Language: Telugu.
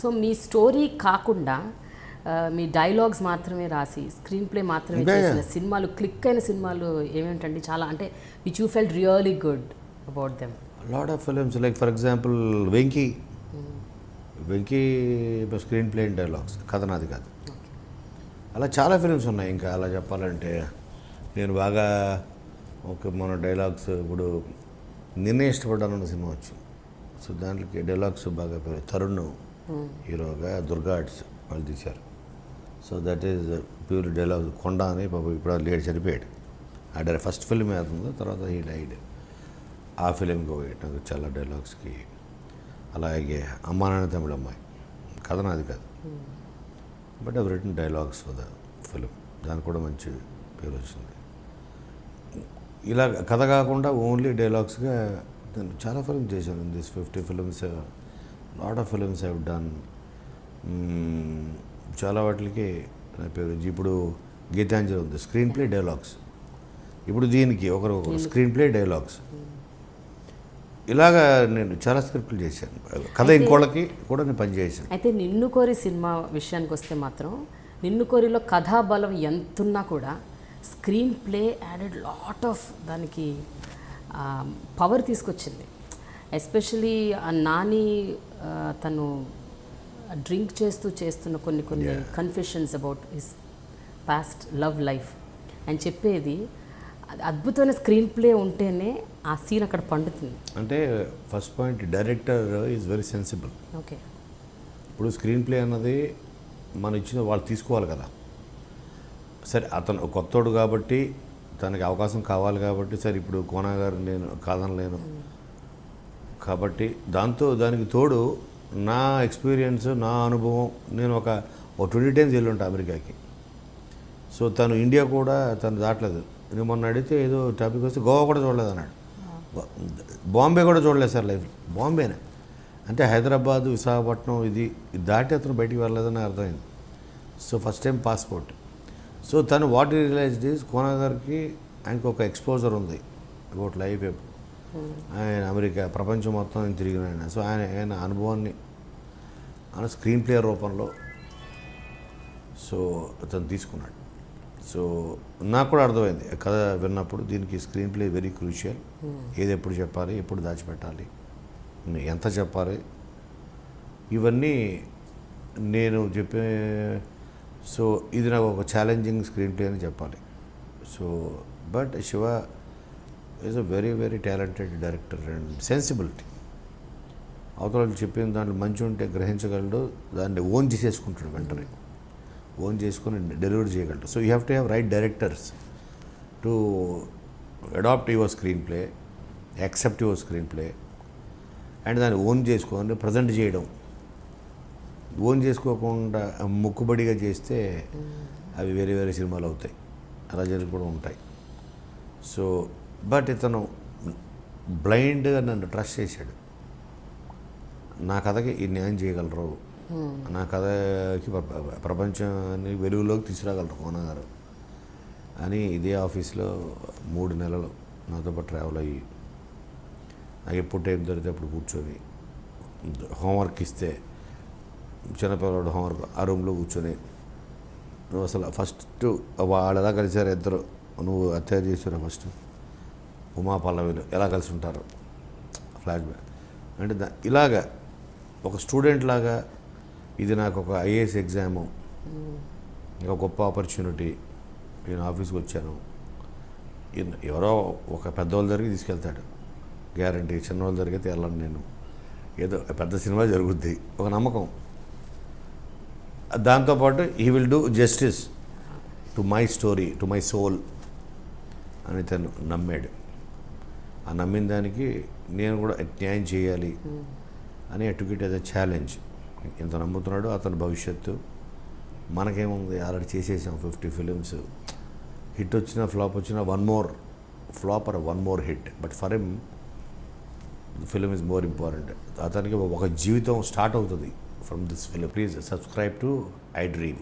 సో మీ స్టోరీ కాకుండా మీ డైలాగ్స్ మాత్రమే రాసి స్క్రీన్ ప్లే మాత్రమే చేసిన సినిమాలు, క్లిక్ అయిన సినిమాలు ఏమేంటండి? చాలా అంటే which you felt really good about them. Lot of films like for example Venky screen play and dialogues, కథ నాది కాదు. అలా చాలా ఫిలిమ్స్ ఉన్నాయి. ఇంకా అలా చెప్పాలంటే నేను బాగా మన డైలాగ్స్ ఇప్పుడు నిన్నే ఇష్టపడ్డానన్న సినిమా వచ్చింది. సో దాంట్లోకి డైలాగ్స్ బాగా తరుణ్ హీరోగా, దుర్గా ఆర్ట్స్ వాళ్ళు తీశారు. So that is pure dialogues. కొండ అని పాప ఇప్పుడు లేడు, చనిపోయాడు. ఆ ఫస్ట్ ఫిల్మ్ అవుతుందో తర్వాత హీ డైడ్. ఆ ఫిలింకి నాకు చాలా డైలాగ్స్కి. అలాగే అమ్మా నాన్న తమిళ అమ్మాయి, కథ నాది కాదు, but I written dialogues for the film. దానికి కూడా మంచి పేరు వచ్చింది. ఇలా కథ కాకుండా ఓన్లీ డైలాగ్స్గా నేను చాలా ఫిల్మ్స్ చేశాను. This 50 films, lot of films I have done. చాలా వాటికి నా పేరు. ఇప్పుడు గీతాంజలి ఉంది, స్క్రీన్ ప్లే డైలాగ్స్. ఇప్పుడు దీనికి ఒకరు స్క్రీన్ ప్లే డైలాగ్స్. ఇలాగా నేను చాలా స్క్రిప్ట్లు చేశాను. కథ ఇంకోళ్ళకి కూడా నేను పనిచేసాను. అయితే నిన్ను కోరి సినిమా విషయానికి వస్తే మాత్రం నిన్ను కోరిలో కథాబలం ఎంతున్నా కూడా screen play added lot of దానికి పవర్ తీసుకొచ్చింది. ఎస్పెషలీ నాని తను డ్రింక్ చేస్తున్న కొన్ని confessions about his past love life అని చెప్పేది అద్భుతమైన స్క్రీన్ ప్లే ఉంటేనే ఆ సీన్ అక్కడ పండుతుంది. అంటే first point, director is very sensible. Okay, ఇప్పుడు స్క్రీన్ ప్లే అన్నది మనం ఇచ్చిన వాళ్ళు తీసుకోవాలి కదా. సరే అతను కొత్తోడు కాబట్టి తనకి అవకాశం కావాలి కాబట్టి, సరే ఇప్పుడు కోన గారు నేను కాదనలేను కాబట్టి దానికి తోడు నా ఎక్స్పీరియన్స్, నా అనుభవం. నేను ఒక 20 టైమ్స్ వెళ్ళి ఉంటాను అమెరికాకి. సో తను ఇండియా కూడా తను దాటలేదు. నేను మొన్న అడిగితే ఏదో టాపిక్ వస్తే గోవా కూడా చూడలేదు అన్నాడు. బాంబే కూడా చూడలేదు సార్ లైఫ్లో. బాంబేనే అంటే హైదరాబాదు, విశాఖపట్నం ఇది దాటి అతను బయటికి వెళ్ళలేదని అర్థమైంది. So first time passport. So తను వాట్ రియలైజ్డ్ ఈజ్ కోన గారికి ఆయనకు ఒక ఎక్స్పోజర్ ఉంది అబౌట్ లైఫ్. ఆయన అమెరికా ప్రపంచం మొత్తం ఆయన తిరిగిన ఆయన. సో ఆయన అనుభవాన్ని ఆయన స్క్రీన్ ప్లే రూపంలో సో అతను తీసుకున్నాడు. సో నాకు కూడా అర్థమైంది కథ విన్నప్పుడు, దీనికి స్క్రీన్ ప్లే వెరీ క్రూషియల్. ఏది ఎప్పుడు చెప్పాలి, ఎప్పుడు దాచిపెట్టాలి, ఎంత చెప్పాలి, ఇవన్నీ నేను చెప్పే. సో ఇది నాకు ఒక ఛాలెంజింగ్ స్క్రీన్ ప్లే అని చెప్పాలి. So but Shiva is a very very talented director and sensibility. అవతల చెప్పిన దాంట్లో మంచి ఉంటే గ్రహించగలడు, దాన్ని ఓన్ చేసేసుకుంటాడు, వెంటనే ఓన్ చేసుకుని డెలివరీ చేయగలడు. So you have to have right directors to adapt your screenplay, accept your screenplay and దాన్ని ఓన్ చేసుకొని ప్రజెంట్ చేయడం. ఓన్ చేసుకోకుండా మొక్కుబడిగా చేస్తే అవి వేరే వేరే సినిమాలు అవుతాయి, అలా జరిగి కూడా ఉంటాయి. సో బట్ ఇతను బ్లైండ్గా నన్ను ట్రస్ట్ చేశాడు. నా కథకి ఈ న్యాయం చేయగలరు, నా కథకి ప్రపంచాన్ని వెలుగులోకి తీసుకురాగలరు కోన గారు అని ఇదే ఆఫీస్లో 3 నెలలు నాతో పాటు ట్రావెల్ అయ్యి, నాకు ఎప్పుడు టైం దొరికితే అప్పుడు కూర్చొని హోంవర్క్ ఇస్తే చిన్నపిల్లవాడు హోంవర్క్ ఆ రూమ్లో కూర్చొని, నువ్వు అసలు ఫస్ట్ వాళ్ళు ఎలా కలిసారు ఇద్దరు, నువ్వు అత్యాచారం చేసారా ఫస్ట్, ఉమా పల్లవిలు ఎలా కలిసి ఉంటారు, ఫ్లాష్ బ్యాక్ అంటే ఇలాగా ఒక స్టూడెంట్ లాగా. ఇది నాకు ఒక ఐఏఎస్ ఎగ్జాము, ఒక గొప్ప ఆపర్చునిటీ. నేను ఆఫీస్కి వచ్చాను, ఎవరో ఒక పెద్దవాళ్ళ దగ్గరికి తీసుకెళ్తాడు గ్యారంటీ, చిన్నవాళ్ళ దగ్గరికి అయితే వెళ్ళను నేను. ఏదో పెద్ద సినిమా జరుగుద్ది ఒక నమ్మకం. దాంతోపాటు he will do justice to my story, to my soul అని తను నమ్మాడు. ఆ నమ్మిన దానికి నేను కూడా న్యాయం చేయాలి అని took it as a challenge. ఇంత నమ్ముతున్నాడు అతని భవిష్యత్తు. మనకేముంది, ఆల్రెడీ చేసేసాం 50 ఫిలిమ్స్. హిట్ వచ్చినా ఫ్లాప్ వచ్చినా one more flop or one more hit. But for him film is more important. అతనికి ఒక జీవితం స్టార్ట్ అవుతుంది from this film. Please subscribe to I dream.